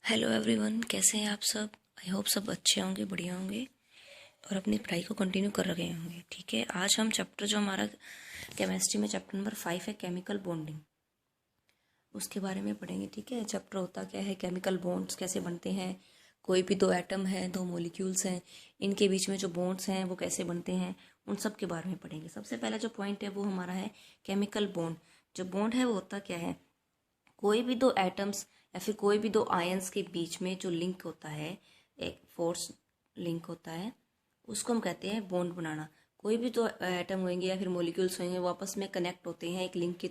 Hello everyone, कैसे हैं आप सब। आई होप सब अच्छे होंगे, बढ़िया होंगे और अपनी पढ़ाई को कंटिन्यू कर रहे होंगे। ठीक है, आज हम चैप्टर जो हमारा केमिस्ट्री में चैप्टर नंबर 5 है, केमिकल बॉन्डिंग, उसके बारे में पढ़ेंगे। ठीक है, चैप्टर होता क्या है, केमिकल बॉन्ड्स कैसे बनते हैं, कोई भी दो एटम है, दो मॉलिक्यूल्स हैं, इनके बीच में जो बॉन्ड्स हैं वो कैसे बनते हैं, उन सब के बारे में पढ़ेंगे। सबसे पहला जो पॉइंट है वो हमारा है केमिकल बॉन्ड। जो बॉन्ड है वो होता क्या है, कोई भी दो एटम्स या फिर कोई भी दो आयंस के बीच में जो लिंक होता है, एक फोर्स लिंक होता है, उसको हम कहते हैं बॉन्ड बनाना। कोई भी दो एटम होंगे या फिर मॉलिक्यूल्स होंगे, वो आपस में कनेक्ट होते हैं एक लिंक के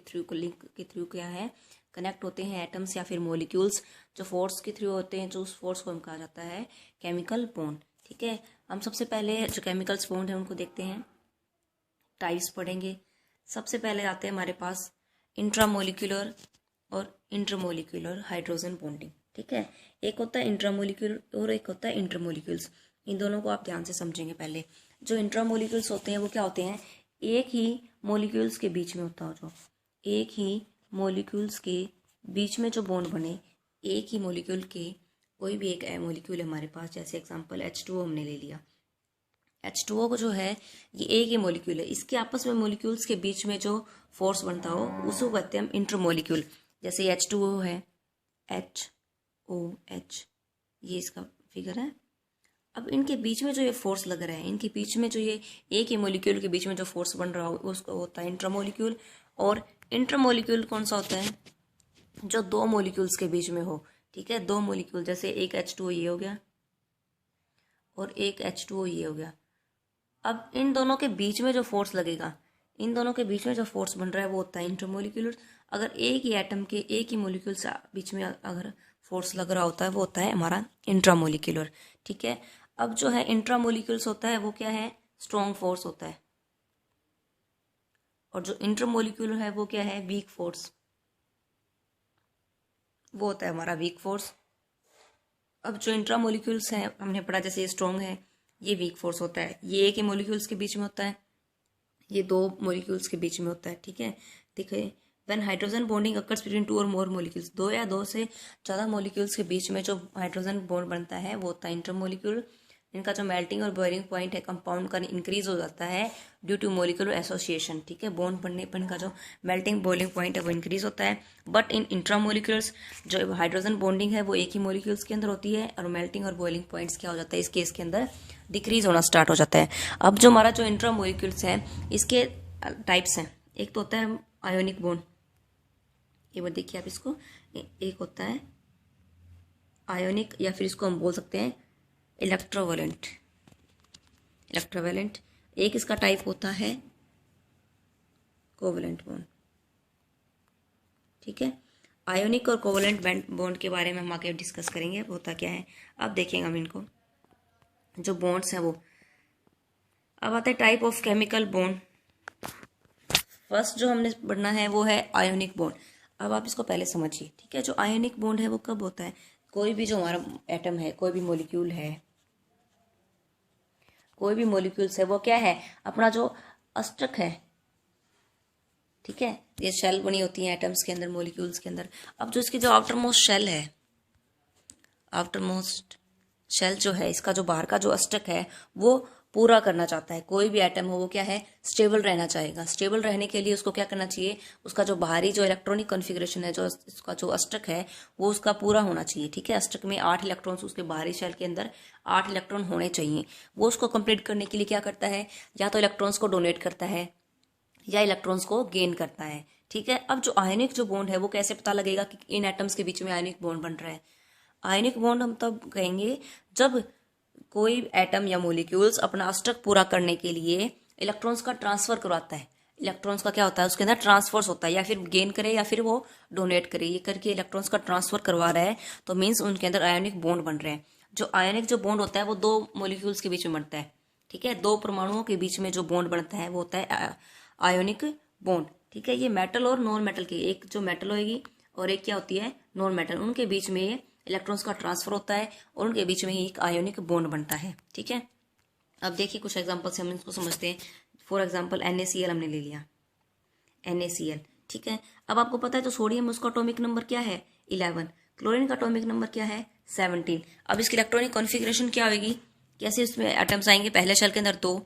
थ्रू क्या है, कनेक्ट होते हैं एटम्स या फिर मॉलिक्यूल्स, जो फोर्स के थ्रू होते हैं, जो उस फोर्स को हम कहा जाता है केमिकल बॉन्ड। ठीक है, हम सबसे पहले जो केमिकल्स बॉन्ड है उनको देखते हैं, टाइप्स पढ़ेंगे। सबसे पहले आते हैं हमारे पास इंट्रामोलिक्यूलर और इंटरमोलिक्यूलर हाइड्रोजन बॉन्डिंग। ठीक है, एक होता है इंट्रामोलिक्यूलर और एक होता है इंटरमोलिक्यूल्स। इन दोनों को आप ध्यान से समझेंगे। पहले जो इंट्रामोलिक्यूल्स होते हैं वो क्या होते हैं, एक ही मॉलिक्यूल्स के बीच में होता हो, जो एक ही मॉलिक्यूल्स के बीच में जो बॉन्ड बने, एक ही मॉलिक्यूल के कोई भी एक मॉलिक्यूल है हमारे पास, जैसे एग्जांपल H2O हमने ले लिया। H2O को जो है ये एक ही मॉलिक्यूल है, इसके आपस में मॉलिक्यूल्स के बीच में जो फोर्स बनता हो उसको कहते हैं हम इंटरमोलिक्यूल। जैसे ये H2O है, HOH, ये इसका फिगर है। अब इनके बीच में जो ये फोर्स लग रहा है, इनके बीच में जो ये एक ही मॉलिक्यूल के बीच में जो फोर्स बन रहा हो उसको होता है इंटरमोलिक्यूल। और इंटरमोलिक्यूल कौन सा होता है, जो दो मॉलिक्यूल्स के बीच में हो। ठीक है, दो मॉलिक्यूल, जैसे एक H2O ये हो गया और एक H2O ये हो गया। अब इन दोनों के बीच में जो फोर्स लगेगा, इन दोनों के बीच में जो फोर्स बन रहा है वो होता है इंटरमोलिक्यूलर। अगर एक ही एटम के एक ही मॉलिक्यूल से बीच में अगर फोर्स लग रहा होता है वो होता है हमारा इंट्रामोलिक्यूलर। ठीक है, अब जो है इंट्रामोलिक्यूल्स होता है वो क्या है, स्ट्रॉन्ग फोर्स होता है, और जो इंटरमोलिक्यूलर है वो क्या है, वीक फोर्स, वो होता है हमारा वीक फोर्स। अब जो इंट्रामोलिक्यूल्स है हमने पढ़ा, जैसे ये स्ट्रॉन्ग है, ये वीक फोर्स होता है, ये एक ही मॉलिक्यूल्स के बीच में होता है, ये दो मॉलिक्यूल्स के बीच में होता है। ठीक है, देखिए when hydrogen bonding occurs between two और मोर मॉलिक्यूल्स, दो या दो से ज़्यादा मॉलिक्यूल्स के बीच में जो हाइड्रोजन बॉन्ड बनता है वो होता है इंटरमोलिक्यूल। इनका जो मेल्टिंग और बॉइलिंग पॉइंट है कंपाउंड का इंक्रीज हो जाता है ड्यू टू मॉलिक्यूलर एसोसिएशन। ठीक है, बॉन्ड बनने पर इनका जो मेल्टिंग बॉइलिंग पॉइंट है वो इंक्रीज होता है। बट इन इंट्रामोलिक्यूल्स जो हाइड्रोजन बॉन्डिंग है वो एक ही मॉलिक्यूल्स के अंदर होती है, और मेल्टिंग और बॉइलिंग पॉइंट्स क्या हो जाता है, इस केस के अंदर डिक्रीज होना स्टार्ट हो जाता है। अब जो हमारा जो इंट्रामोलिक्यूल्स है इसके टाइप्स हैं, एक तो होता है आयोनिक बॉन्ड, ये बार देखिए आप इसको, एक होता है आयोनिक या फिर इसको हम बोल सकते हैं इलेक्ट्रोवैलेंट, एक इसका टाइप होता है कोवैलेंट बॉन्ड। ठीक है, आयोनिक और कोवैलेंट बॉन्ड के बारे में हम आगे डिस्कस करेंगे होता क्या है। अब देखेंगे हम इनको, जो बॉन्ड्स हैं वो। अब आते हैं type of chemical bond. First जो हमने पढ़ना है वो है आयोनिक बॉन्ड। अब आप इसको पहले समझिए। ठीक है, जो आयोनिक बॉन्ड है वो कब होता है, कोई भी जो हमारा एटम है, कोई भी मॉलिक्यूल है, कोई भी मॉलिक्यूल्स है, वो क्या है, अपना जो अष्टक है, ठीक है, ये शेल बनी होती है एटम्स के अंदर, मॉलिक्यूल्स के अंदर। अब जो इसकी जो आफ्टरमोस्ट शेल है, आफ्टरमोस्ट शेल जो है, इसका जो बाहर का जो अष्टक है वो पूरा करना चाहता है। कोई भी एटम हो वो क्या है, स्टेबल रहना चाहेगा। स्टेबल रहने के लिए उसको क्या करना चाहिए, उसका जो बाहरी जो इलेक्ट्रॉनिक कॉन्फ़िगरेशन है, जो इसका जो अष्टक है वो उसका पूरा होना चाहिए। ठीक है, अष्टक में 8 इलेक्ट्रॉन्स, उसके बाहरी शेल के अंदर 8 इलेक्ट्रॉन होने चाहिए। वो उसको कंप्लीट करने के लिए क्या करता है, या तो इलेक्ट्रॉन्स को डोनेट करता है या इलेक्ट्रॉन्स को गेन करता है। ठीक है, अब जो आयनिक जो बॉन्ड है वो कैसे पता लगेगा कि इन एटम्स के बीच में आयनिक बॉन्ड बन रहा है। आयनिक बॉन्ड हम तब कहेंगे जब कोई एटम या मॉलिक्यूल्स अपना अष्टक पूरा करने के लिए इलेक्ट्रॉन्स का ट्रांसफर करवाता है। इलेक्ट्रॉन्स का क्या होता है, उसके अंदर ट्रांसफर्स होता है, या फिर गेन करे या फिर वो डोनेट करे, ये करके इलेक्ट्रॉन्स का ट्रांसफर करवा रहा है, तो मीन्स उनके अंदर आयनिक बॉन्ड बन रहे हैं। जो आयनिक जो बॉन्ड होता है वो दो मॉलिक्यूल्स के बीच में बनता है। ठीक है, दो परमाणुओं के बीच में जो बॉन्ड बनता है वो होता है आयोनिक बॉन्ड। ठीक है, ये मेटल और नॉन मेटल के, एक जो मेटल होगी और एक क्या होती है नॉन मेटल, उनके बीच में ये इलेक्ट्रॉन्स का ट्रांसफर होता है और उनके बीच में ही एक आयोनिक बॉन्ड बनता है। ठीक है, अब देखिए कुछ एग्जांपल से हम इसको समझते हैं। फॉर एग्जांपल NaCl हमने ले लिया, NaCl। ठीक है, अब आपको पता है जो सोडियम उसका एटॉमिक नंबर क्या है, 11। क्लोरीन का एटॉमिक नंबर क्या है 17। अब इसकी इलेक्ट्रॉनिक कॉन्फ़िगरेशन क्या होगी, कैसे उसमें एटम्स आएंगे, पहले शेल के अंदर 2,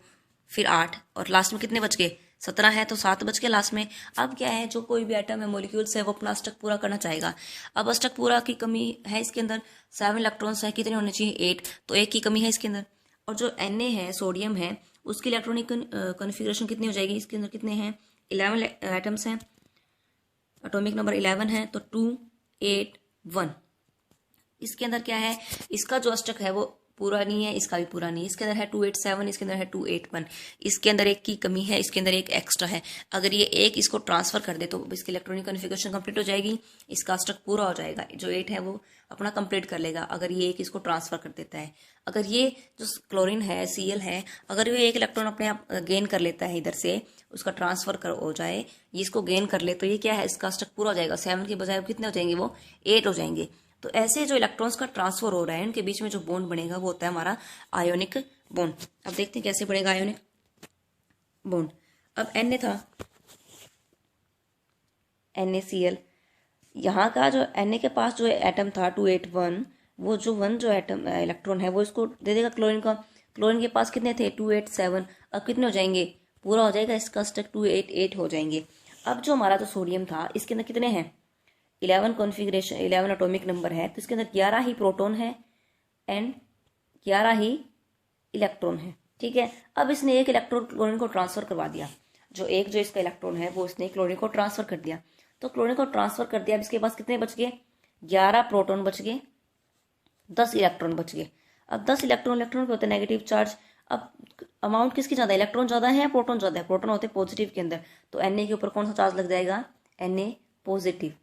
फिर 8 और लास्ट में कितने बच गए 17 है तो 7 बच के लास्ट में। अब क्या है, जो कोई भी एटम है मॉलिक्यूल्स है वो अपना अष्टक पूरा करना चाहेगा। अब अष्टक पूरा की कमी है इसके अंदर, 7 इलेक्ट्रॉन्स है, कितने होने चाहिए 8, तो 1 की कमी है इसके अंदर। और जो Na है सोडियम है उसकी इलेक्ट्रॉनिक कॉन्फ़िगरेशन कितनी हो जाएगी, इसके अंदर कितने हैं 11 एटम्स हैं, एटॉमिक नंबर 11 है तो 2 8 1। इसके अंदर क्या है, इसका जो अष्टक है वो पूरा नहीं है, इसका भी पूरा नहीं है। इसके अंदर है 287, इसके अंदर है 281, इसके अंदर एक की कमी है, इसके अंदर एक एक्स्ट्रा है। अगर ये एक इसको ट्रांसफर कर दे तो इसकी इलेक्ट्रॉनिक कॉन्फ़िगरेशन कंप्लीट हो जाएगी, इसका अष्टक पूरा हो जाएगा, जो 8 है वो अपना कंप्लीट कर लेगा अगर ये एक इसको ट्रांसफर कर देता है। अगर ये जो क्लोरीन है Cl है, अगर ये एक इलेक्ट्रॉन अपने आप गेन कर लेता है इधर से, उसका ट्रांसफर कर हो जाए, ये इसको गेन कर ले, तो ये क्या है, इसका अष्टक पूरा हो जाएगा। 7 के बजाय कितने हो जाएंगे, वो 8 हो जाएंगे। तो ऐसे जो इलेक्ट्रॉन्स का ट्रांसफर हो रहा है उनके बीच में जो बॉन्ड बनेगा वो होता है हमारा आयोनिक बॉन्ड। अब देखते हैं कैसे बनेगा आयोनिक बॉन्ड। अब Na था, NaCl, यहाँ का जो Na के पास जो एटम था 281, वो जो 1 जो एटम इलेक्ट्रॉन है वो इसको दे देगा क्लोरीन का। क्लोरीन के पास कितने थे 287, अब कितने हो जाएंगे, पूरा हो जाएगा, इसका अष्टक 288 हो जाएंगे। अब जो हमारा जो सोडियम था इसके अंदर कितने हैं 11 कॉन्फ़िगरेशन, 11 एटॉमिक नंबर है, तो इसके अंदर 11 ही प्रोटॉन है एंड 11 ही इलेक्ट्रॉन है। ठीक है, अब इसने एक इलेक्ट्रॉन क्लोरीन को ट्रांसफर करवा दिया, जो इसका इलेक्ट्रॉन है वो इसने क्लोरीन को ट्रांसफर कर दिया। तो क्लोरीन को ट्रांसफर कर दिया, अब इसके पास कितने बच गए 11 प्रोटॉन बच गए, 10 इलेक्ट्रॉन बच गए। अब 10 इलेक्ट्रॉन पे होते हैं नेगेटिव चार्ज। अब अमाउंट किसकी ज्यादा, इलेक्ट्रॉन ज्यादा है प्रोटॉन ज्यादा है, प्रोटॉन होते हैं पॉजिटिव के अंदर, तो Na के ऊपर कौन सा चार्ज लग जाएगा, Na पॉजिटिव,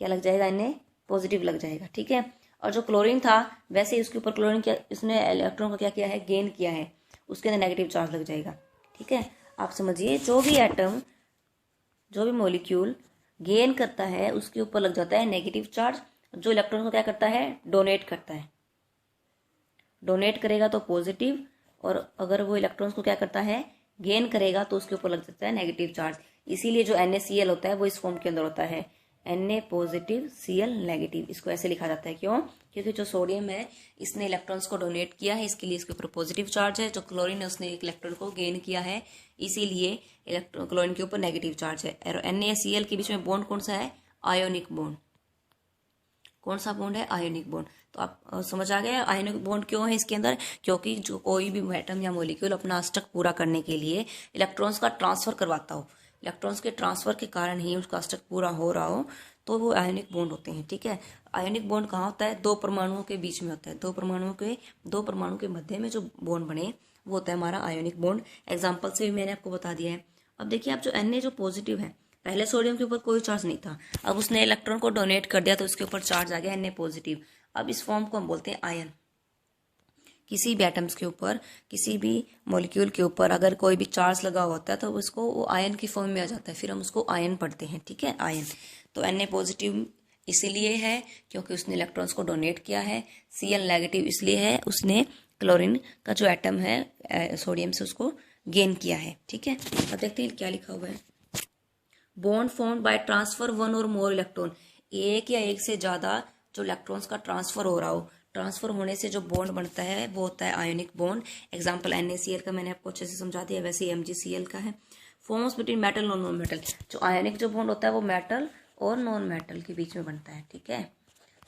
क्या लग जाएगा, Na पॉजिटिव लग जाएगा। ठीक है, और जो क्लोरीन था वैसे ही उसके ऊपर क्लोरीन क्या, इसने इलेक्ट्रॉन को क्या किया है, गेन किया है, उसके अंदर नेगेटिव चार्ज लग जाएगा। ठीक है, आप समझिए, जो भी एटम, जो भी मॉलिक्यूल गेन करता है उसके ऊपर लग जाता है नेगेटिव चार्ज, जो इलेक्ट्रॉन को क्या करता है, डोनेट करता है, डोनेट करेगा तो पॉजिटिव, और अगर वो इलेक्ट्रॉन्स को क्या करता है, गेन करेगा तो उसके ऊपर लग जाता है नेगेटिव चार्ज। इसीलिए जो NaCl होता है वो इस फॉर्म के अंदर होता है, Na पॉजिटिव Cl नेगेटिव, इसको ऐसे लिखा जाता है। क्यों, क्योंकि जो सोडियम है इसने इलेक्ट्रॉन्स को डोनेट किया है, इसके लिए इसके ऊपर पॉजिटिव चार्ज है। जो क्लोरीन है उसने एक इलेक्ट्रॉन को गेन किया है, इसीलिए क्लोरीन के ऊपर नेगेटिव चार्ज है। और NaCl के बीच में बॉन्ड कौन सा है, आयोनिक बॉन्ड। कौन सा बॉन्ड है, आयोनिक बॉन्ड। तो आप समझ आ गए आयोनिक बॉन्ड क्यों है इसके अंदर, क्योंकि जो कोई भी एटम या मॉलिक्यूल अपना अष्टक पूरा करने के लिए इलेक्ट्रॉन्स का ट्रांसफर करवाता हो, इलेक्ट्रॉन्स के ट्रांसफर के कारण ही उसका अष्टक पूरा हो रहा हो, तो वो आयोनिक बॉन्ड होते हैं। ठीक है, आयोनिक बॉन्ड कहाँ होता है, दो परमाणुओं के बीच में होता है, दो परमाणु के मध्य में जो बॉन्ड बने वो होता है हमारा आयोनिक बॉन्ड। एग्जाम्पल से भी मैंने आपको बता दिया है। अब देखिए, आप जो Na जो पॉजिटिव है, पहले सोडियम के ऊपर कोई चार्ज नहीं था, अब उसने इलेक्ट्रॉन को डोनेट कर दिया तो उसके ऊपर चार्ज आ गया Na पॉजिटिव। अब इस फॉर्म को हम बोलते हैं आयन। किसी भी एटम्स के ऊपर, किसी भी मॉलिक्यूल के ऊपर अगर कोई भी चार्ज लगा होता है तो उसको वो आयन की फॉर्म में आ जाता है, फिर हम उसको आयन पढ़ते हैं। ठीक है, आयन। तो Na पॉजिटिव इसीलिए है क्योंकि उसने इलेक्ट्रॉन्स को डोनेट किया है, Cl नेगेटिव इसलिए है उसने क्लोरीन का जो एटम है सोडियम से उसको गेन किया है। ठीक है, अब देखते हैं क्या लिखा हुआ है। Bond formed by transfer one और मोर इलेक्ट्रॉन, एक या एक से ज्यादा जो इलेक्ट्रॉन्स का ट्रांसफर हो रहा हो, ट्रांसफर होने से जो बॉन्ड बनता है वो होता है आयोनिक बॉन्ड। एग्जांपल NaCl का मैंने आपको अच्छे से समझा दिया, वैसे MgCl का है। फॉर्म्स बिटवीन मेटल और नॉन मेटल, जो आयोनिक जो बॉन्ड होता है वो मेटल और नॉन मेटल के बीच में बनता है। ठीक है,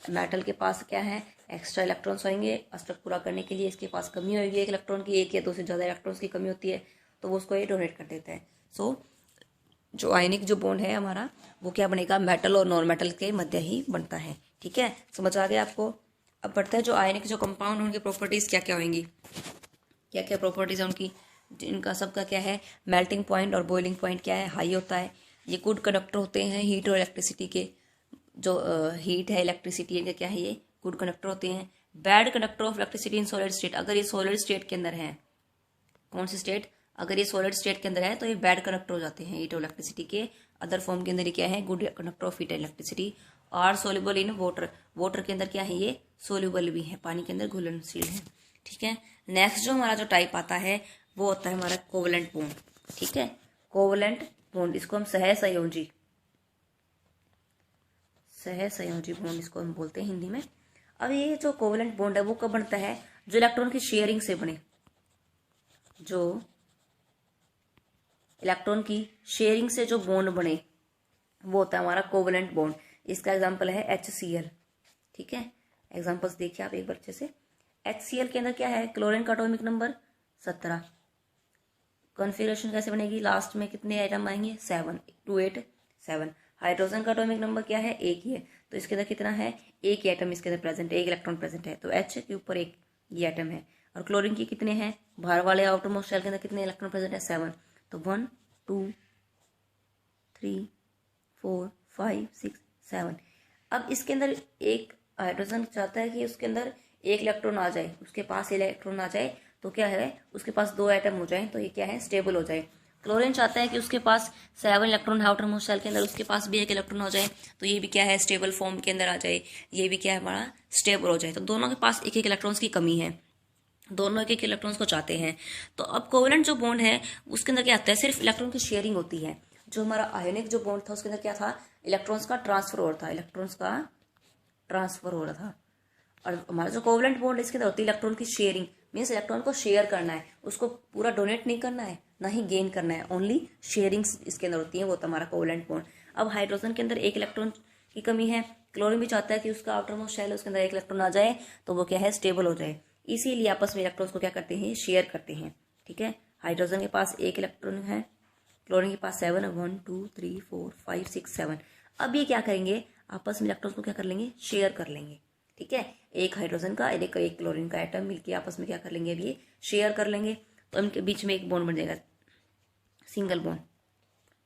मेटल के पास क्या है, एक्स्ट्रा इलेक्ट्रॉन्स होंगे अष्टक पूरा करने के लिए, इसके पास कमी होगी एक इलेक्ट्रॉन की, एक या दो से ज्यादा इलेक्ट्रॉन्स की कमी होती है तो वो उसको ये डोनेट कर देता है। सो जो आयनिक जो बॉन्ड है हमारा वो क्या बनेगा, मेटल और नॉन मेटल के मध्य ही बनता है। ठीक है, समझ आ गया आपको। अब बढ़ता है जो आयनिक जो कंपाउंड, उनकी प्रॉपर्टीज क्या क्या होंगी, क्या क्या प्रॉपर्टीज है उनकी। इनका सबका क्या है, मेल्टिंग पॉइंट और बॉइलिंग पॉइंट क्या है, हाई होता है। ये गुड कंडक्टर होते हैं हीट और इलेक्ट्रिसिटी के, जो हीट है इलेक्ट्रिसिटी है क्या है, ये गुड कंडक्टर होते हैं। Bad conductor of electricity in solid state, अगर ये सॉलिड स्टेट के अंदर है, कौन सी स्टेट, अगर ये सॉलिड स्टेट के अंदर है तो ये बैड कंडक्टर हो जाते हैं हीट और इलेक्ट्रिसिटी के। अदर फॉर्म के अंदर ये क्या है, good conductor of heat and electricity. Are soluble in water, water के अंदर क्या है, ये सोल्यूबल भी है, पानी के अंदर घुलनशील है। ठीक है, नेक्स्ट जो हमारा जो टाइप आता है वो होता है हमारा कोवलेंट बॉन्ड। ठीक है, कोवलेंट बॉन्ड, इसको हम सहसंयोजी ऐसा है संयोजी बॉन्ड, इसको हम बोलते हैं हिंदी में। अब ये जो कोवेलेंट बॉन्ड है वो कब बनता है, जो इलेक्ट्रॉन की शेयरिंग से बने, जो इलेक्ट्रॉन की शेयरिंग से जो बॉन्ड बने वो होता है हमारा कोवेलेंट बॉन्ड। इसका एग्जांपल है HCl। ठीक है, एग्जांपल्स देखिए आप एक बार अच्छे से। HCl के अंदर क्या है, क्लोरीन का एटॉमिक नंबर 17। कॉन्फ़िगरेशन कैसे बनेगी, लास्ट में कितने आइटम आएंगे, 7, 2 8 7। हाइड्रोजन का एटॉमिक नंबर क्या है, एक ही है, तो इसके अंदर कितना है, एक ही आइटम इसके अंदर प्रेजेंट है, एक इलेक्ट्रॉन प्रेजेंट है, तो H के ऊपर एक ये आइटम है। और क्लोरीन की कितने हैं, बाहर वाले आउटर मोस्ट शेल के अंदर कितने इलेक्ट्रॉन प्रेजेंट है, 7, तो 1 2 3 4 5 6 7। अब इसके अंदर एक हाइड्रोजन चाहता है कि उसके अंदर एक इलेक्ट्रॉन आ जाए, उसके पास इलेक्ट्रॉन आ जाए, तो क्या है, उसके पास 2 एटम हो जाए, तो ये क्या है, स्टेबल हो जाए। क्लोरीन चाहता है कि उसके पास 7 इलेक्ट्रॉन है आउटर मोस्ट शेल के अंदर, उसके पास भी एक इलेक्ट्रॉन हो जाए, तो ये भी क्या है, स्टेबल फॉर्म के अंदर आ जाए, ये भी क्या है हमारा, स्टेबल हो जाए। तो दोनों के पास एक एक इलेक्ट्रॉन्स की कमी है, दोनों एक एक इलेक्ट्रॉन्स को चाहते हैं। तो अब कोवेलेंट जो बॉन्ड है उसके अंदर क्या आता है, सिर्फ इलेक्ट्रॉन की शेयरिंग होती है। जो हमारा आयोनिक जो बॉन्ड था उसके अंदर क्या था, इलेक्ट्रॉन्स का ट्रांसफर हो रहा था, इलेक्ट्रॉन्स का ट्रांसफर हो रहा था। और हमारा जो कोवेलेंट बॉन्ड है इसके अंदर होती है इलेक्ट्रॉन की शेयरिंग, मीन्स इलेक्ट्रॉन को शेयर करना है, उसको पूरा डोनेट नहीं करना है, ना ही गेन करना है, ओनली शेयरिंग इसके अंदर होती है, वो होता है हमारा कोवेलेंट बॉन्ड। अब हाइड्रोजन के अंदर एक इलेक्ट्रॉन की कमी है, क्लोरीन भी चाहता है कि उसका आउटर मोस्ट शेल उसके अंदर एक इलेक्ट्रॉन आ जाए, तो वो क्या है, स्टेबल हो जाए। इसीलिए आपस में इलेक्ट्रॉन्स को क्या करते हैं, शेयर करते हैं। ठीक है, हाइड्रोजन के पास एक इलेक्ट्रॉन है, क्लोरीन के पास 7 है, 1 2 3 4 5 6 7। अब ये क्या करेंगे, आपस में इलेक्ट्रॉन्स को क्या कर लेंगे, शेयर कर लेंगे। ठीक है, एक हाइड्रोजन का एक क्लोरीन का एटम मिलके आपस में क्या कर लेंगे, अब ये शेयर कर लेंगे, तो इनके बीच में एक बॉन्ड बन जाएगा, सिंगल बॉन्ड।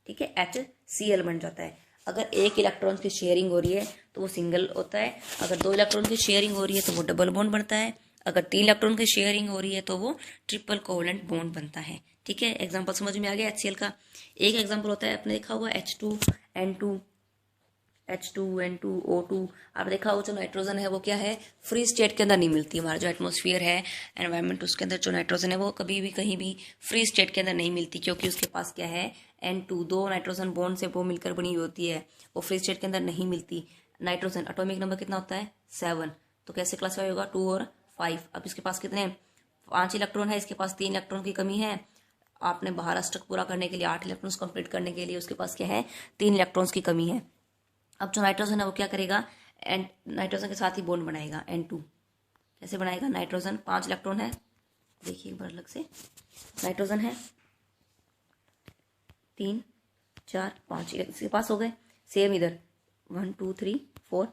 ठीक है, HCl बन जाता है। अगर एक इलेक्ट्रॉन की शेयरिंग हो रही है तो वो सिंगल होता है, अगर 2 इलेक्ट्रॉन की शेयरिंग हो रही है तो वो डबल बॉन्ड बनता है, अगर 3 इलेक्ट्रॉन की शेयरिंग हो रही है तो वो ट्रिपल कोवेलेंट बॉन्ड बनता है। ठीक है, एग्जांपल समझ में आ गया HCl का। एक एग्जांपल होता है, आपने देखा हुआ H2N2, H2N2O2। आप देखा हो जो नाइट्रोजन है वो क्या है, फ्री स्टेट के अंदर नहीं मिलती। हमारा जो एटमॉस्फेयर है, एनवायरनमेंट, उसके अंदर जो नाइट्रोजन है वो कभी भी कहीं भी फ्री स्टेट के अंदर नहीं मिलती, क्योंकि उसके पास क्या है, N2, 2 नाइट्रोजन बॉन्ड से वो मिलकर बनी हुई होती है, वो फ्री स्टेट के अंदर नहीं मिलती। नाइट्रोजन एटॉमिक नंबर कितना होता है, 7, तो कैसे क्लासिफाई होगा, 2 और 5। अब इसके पास कितने, 5 इलेक्ट्रॉन है, इसके पास 3 इलेक्ट्रॉन की कमी है। आपने बाहर अष्टक पूरा करने के लिए 8 इलेक्ट्रॉन्स कंप्लीट करने के लिए उसके पास क्या है, 3 इलेक्ट्रॉन्स की कमी है। अब जो नाइट्रोजन है वो क्या करेगा, एंड नाइट्रोजन के साथ ही बॉन्ड बनाएगा, N2। कैसे बनाएगा, नाइट्रोजन 5 इलेक्ट्रॉन है, देखिए एक बार अलग से, नाइट्रोजन है 3 4 5, इसके पास हो गए, सेम इधर 1 2 3 4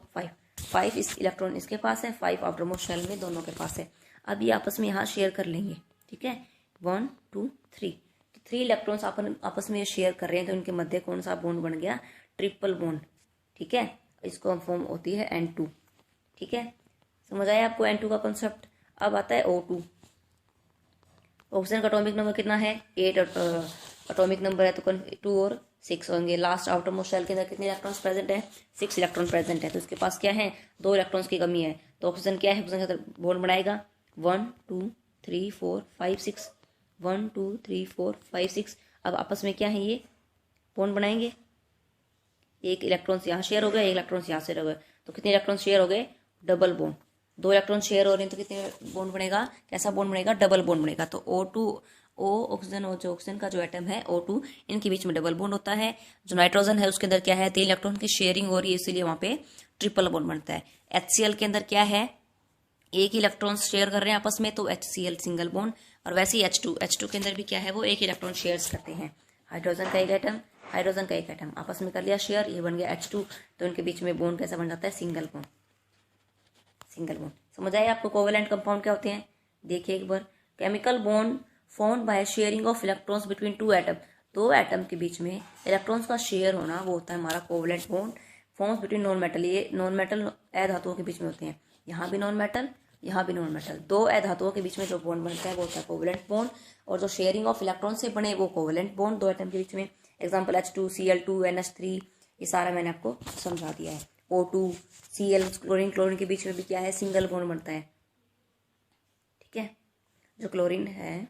5 इस इलेक्ट्रॉन इसके पास है, 5 आउटर मोस्ट शेल में दोनों के पास है। अब ये आपस में यहाँ शेयर कर लेंगे। ठीक है, 1 2 3, तो 3 इलेक्ट्रॉन्स आपस में ये शेयर कर रहे हैं, तो इनके मध्य कौन सा बॉन्ड बन गया, ट्रिपल बॉन्ड। ठीक है, इसको फॉर्म होती है N2। ठीक है, समझ आया आपको N2 का कॉन्सेप्ट। अब आता है O2। ऑक्सीजन का एटॉमिक नंबर कितना है, 8 एटॉमिक नंबर है, तो 2 और 6 होंगे। लास्ट आउटर मोस्ट शेल के अंदर कितने इलेक्ट्रॉन्स प्रेजेंट है, 6 इलेक्ट्रॉन प्रेजेंट है, तो इसके पास क्या है, 2 इलेक्ट्रॉन्स की कमी है, तो ऑक्सीजन क्या है, ऑक्सीजन के अंदर बॉन्ड बनाएगा 1 2 3 4 5 6, 1 2 3 4 5 6। अब आपस में क्या है, ये बॉन्ड बनाएंगे, एक इलेक्ट्रॉन यहाँ शेयर हो गए, एक इलेक्ट्रॉन यहाँ शेयर हो गए, तो कितने इलेक्ट्रॉन शेयर हो गए, डबल बॉन्ड। 2 इलेक्ट्रॉन शेयर हो रहे हैं तो कितने बॉन्ड बनेगा, कैसा बॉन्ड बनेगा, डबल बॉन्ड बनेगा। तो O2 O ऑक्सीजन और जो ऑक्सीजन का जो एटम है O2, इनके बीच में डबल बॉन्ड होता है। जो नाइट्रोजन है उसके अंदर क्या है, 3 इलेक्ट्रॉन की शेयरिंग हो रही है, इसीलिए वहां पे ट्रिपल बॉन्ड बनता है। HCl के अंदर क्या है, एक इलेक्ट्रॉन शेयर कर रहे हैं आपस में, तो HCl सिंगल बॉन्ड। और वैसे ही H2 के अंदर भी क्या है, वो एक इलेक्ट्रॉन शेयर करते हैं। हाइड्रोजन का एक एटम, हाइड्रोजन का एक एटम आपस में कर लिया शेयर, ये बन गया H2, तो इनके बीच में बॉन्ड कैसा बन जाता है, सिंगल बॉन्ड। सिंगल बॉन्ड समझ आए आपको, कोवेलेंट कंपाउंड क्या होते हैं, देखिए एक बार। Chemical bond formed by sharing of electrons between 2 atom, 2 atom के बीच में इलेक्ट्रॉन्स का शेयर होना, वो होता है हमारा covalent bond. Forms between non metal, ये नॉन मेटल अधातुओं के बीच में होते हैं, यहाँ भी नॉन मेटल, यहाँ भी नॉन मेटल, 2 अधातुओं के बीच में जो बॉन्ड बनता है वो होता है कोवेलेंट बॉन्ड। और जो शेयरिंग ऑफ इलेक्ट्रॉन से बने वो कोवेलेंट बॉन्ड, 2 एटम के बीच में। एग्जाम्पल H2Cl2 NH3, ये सारा मैंने आपको समझा दिया है। O2 Cl क्लोरीन, क्लोरीन के बीच में भी क्या है, सिंगल बॉन्ड बनता है। ठीक है, जो क्लोरीन है,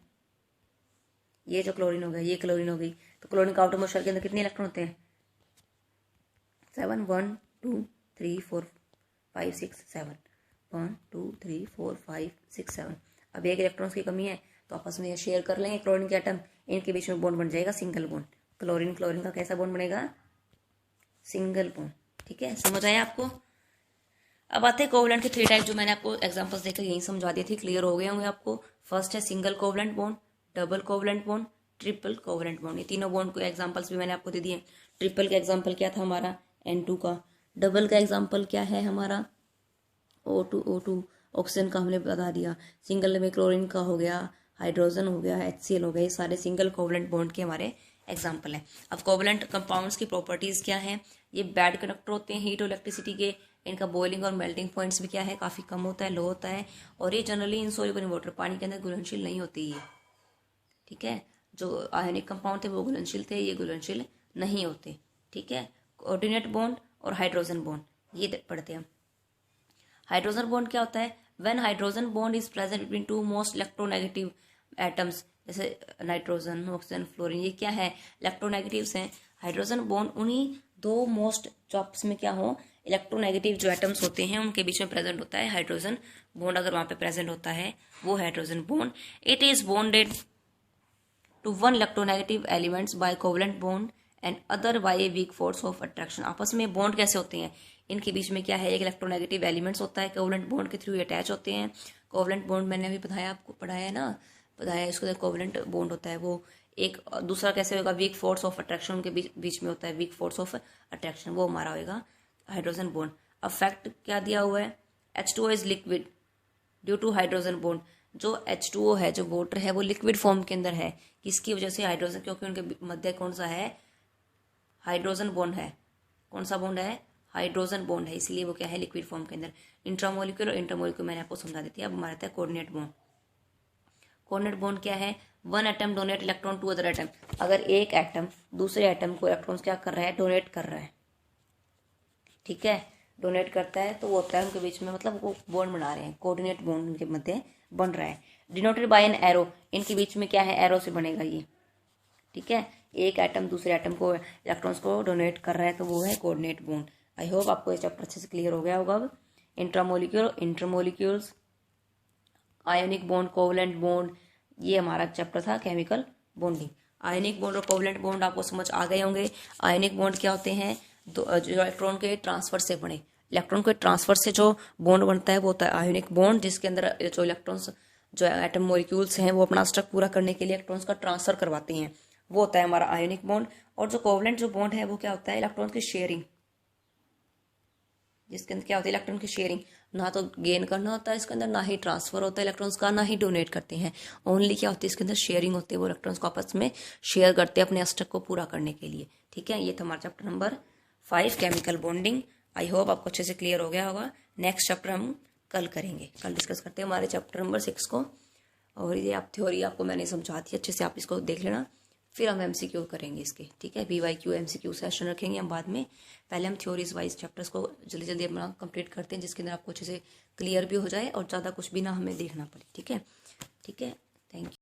ये जो क्लोरीन हो गया, ये क्लोरीन हो गई, तो क्लोरीन का आउटर मोस्ट शेल के अंदर कितने इलेक्ट्रॉन होते हैं, 7 1 2 3 4 5 6 7, 1 2 3 4 5 6 7। अब एक इलेक्ट्रॉन्स की कमी है तो आपस में शेयर कर लेंगे क्लोरीन के एटम, इनके बीच में बॉन्ड बन जाएगा सिंगल बॉन्ड। क्लोरीन क्लोरीन का कैसा बॉन्ड बनेगा? Single bond. ठीक है, समझ आया आपको? अब आते हैं कोवलेंट के 3 टाइप, जो मैंने आपको एग्जांपल्स देकर यही समझा दी थी, क्लियर हो गए होंगे आपको। फर्स्ट है single covalent bond, double covalent bond, triple covalent bond. ये तीनों बॉन्ड को एग्जांपल्स भी मैंने आपको दे दिए। ट्रिपल का एग्जांपल क्या था हमारा? N2 का। डबल का एग्जांपल क्या है हमारा? O2 ऑक्सीजन का हमने बता दिया। सिंगल में क्लोरीन का हो गया, हाइड्रोजन हो गया, HCl हो गया। ये सारे सिंगल कोवलेंट बॉन्ड के हमारे एग्जाम्पल है। अब कोवलेंट कंपाउंड्स की प्रॉपर्टीज क्या है? ये बैड कंडक्टर होते हैं हीट और इलेक्ट्रिसिटी के। इनका बॉइलिंग और मेल्टिंग पॉइंट्स भी क्या है? काफी कम होता है, लो होता है। और ये जनरली इनसोल्युबल इन वाटर, पानी के अंदर घुलनशील नहीं होती ये। ठीक है, जो आयनिक कंपाउंड थे वो घुलनशील थे, ये घुलनशील नहीं होते। ठीक है, कोऑर्डिनेट बॉन्ड और हाइड्रोजन बॉन्ड ये पढ़ते हैं। हाइड्रोजन बॉन्ड क्या होता है? When hydrogen bond is present between two most electronegative atoms, जैसे नाइट्रोजन, ऑक्सीजन, फ्लोरीन, ये क्या है? इलेक्ट्रोनेगेटिव्स हैं। हाइड्रोजन बॉन्ड उन्हीं दो मोस्ट जो आपस में क्या हो, इलेक्ट्रोनेगेटिव जो एटम्स होते हैं उनके बीच में प्रेजेंट होता है हाइड्रोजन बॉन्ड। अगर वहां पे प्रेजेंट होता है वो hydrogen bond, it is bonded to one electronegative elements by covalent bond and other by a weak force of attraction. आपस में बॉन्ड कैसे होते हैं? इनके बीच में क्या है? एक इलेक्ट्रोनेगेटिव एलिमेंट्स होता है, कोवलेंट बॉन्ड के थ्रू अटैच होते हैं। कोवलेंट बॉन्ड मैंने अभी बताया, आपको पढ़ाया है ना, बताया इसको कोवलेंट बॉन्ड होता है वो। एक दूसरा कैसे होगा? वीक फोर्स ऑफ अट्रैक्शन उनके बीच में होता है, वीक फोर्स ऑफ अट्रैक्शन, वो हमारा होगा हाइड्रोजन बॉन्ड। अब फैक्ट क्या दिया हुआ है? H2O is liquid due to hydrogen bond. जो H2O है, जो वाटर है, वो लिक्विड फॉर्म के अंदर है। किसकी वजह से? हाइड्रोजन, क्योंकि उनके मध्य कौन सा है? हाइड्रोजन बॉन्ड है। कौन सा बॉन्ड है? हाइड्रोजन बॉन्ड है, इसलिए वो क्या है? लिक्विड फॉर्म के अंदर। इंट्रामोलिक्यूल और इंटरमोलिक्यूल मैंने आपको समझा देती है। अब हमारा है कोऑर्डिनेट बॉन्ड। कोऑर्डिनेट बॉन्ड क्या है? One atom donate electron to other atom. अगर एक एटम दूसरे एटम को इलेक्ट्रॉन्स क्या कर रहा है? डोनेट कर रहा है। ठीक है, डोनेट करता है तो वो होता है उनके बीच में, मतलब वो बॉन्ड बना रहे हैं, कोऑर्डिनेट बॉन्ड उनके मध्य बन रहा है। डिनोटेड बाय एन एरो, इनके बीच में क्या है? एरो से बनेगा ये। ठीक है, एक एटम दूसरे एटम को इलेक्ट्रॉन्स को डोनेट कर रहा है तो वो है कोऑर्डिनेट बॉन्ड। आई होप आपको ये चैप्टर अच्छे से क्लियर हो गया होगा। अब इंट्रामोलिक्यूल, इंटरमोलिक्यूल्स, आयोनिक बॉन्ड, कोवलेंट बॉन्ड, ये हमारा चैप्टर था केमिकल बॉन्डिंग। आयोनिक बॉन्ड और कोवलेंट बॉन्ड आपको समझ आ गए होंगे। आयोनिक बॉन्ड क्या होते हैं? जो इलेक्ट्रॉन के ट्रांसफर से बने, इलेक्ट्रॉन के ट्रांसफर से जो बॉन्ड बनता है वो होता है आयोनिक बॉन्ड, जिसके अंदर जो इलेक्ट्रॉन्स, जो एटम मॉलिक्यूल्स हैं, वो अपना स्ट्रक्चर पूरा करने के लिए इलेक्ट्रॉन्स का ट्रांसफर करवाते हैं, वो होता है हमारा आयोनिक बॉन्ड। और जो कोवलेंट जो बॉन्ड है वो क्या होता है? इलेक्ट्रॉन की शेयरिंग, जिसके अंदर क्या होती है? इलेक्ट्रॉन की शेयरिंग। ना तो गेन करना होता है इसके अंदर, ना ही ट्रांसफर होता है इलेक्ट्रॉन्स का, ना ही डोनेट करते हैं। ओनली क्या होती है इसके अंदर? शेयरिंग होती है, वो इलेक्ट्रॉन्स को आपस में शेयर करते हैं अपने स्ट्रक्चर को पूरा करने के लिए। ठीक है, ये था हमारा chapter number 5 chemical bonding. I hope आपको अच्छे से क्लियर हो गया होगा। नेक्स्ट चैप्टर हम कल करेंगे, कल डिस्कस करते हैं हमारे चैप्टर नंबर 6 को। और ये आप थ्योरी आपको मैंने समझा दी अच्छे से, आप इसको देख लेना। फिर हम MCQ करेंगे इसके। ठीक है, BYQ MCQ सेशन रखेंगे हम बाद में। पहले हम थ्योरीज वाइज चैप्टर्स को जल्दी जल्दी अपना कंप्लीट करते हैं, जिसके अंदर आपको अच्छे से क्लियर भी हो जाए और ज़्यादा कुछ भी ना हमें देखना पड़े। ठीक है, ठीक है, थैंक यू।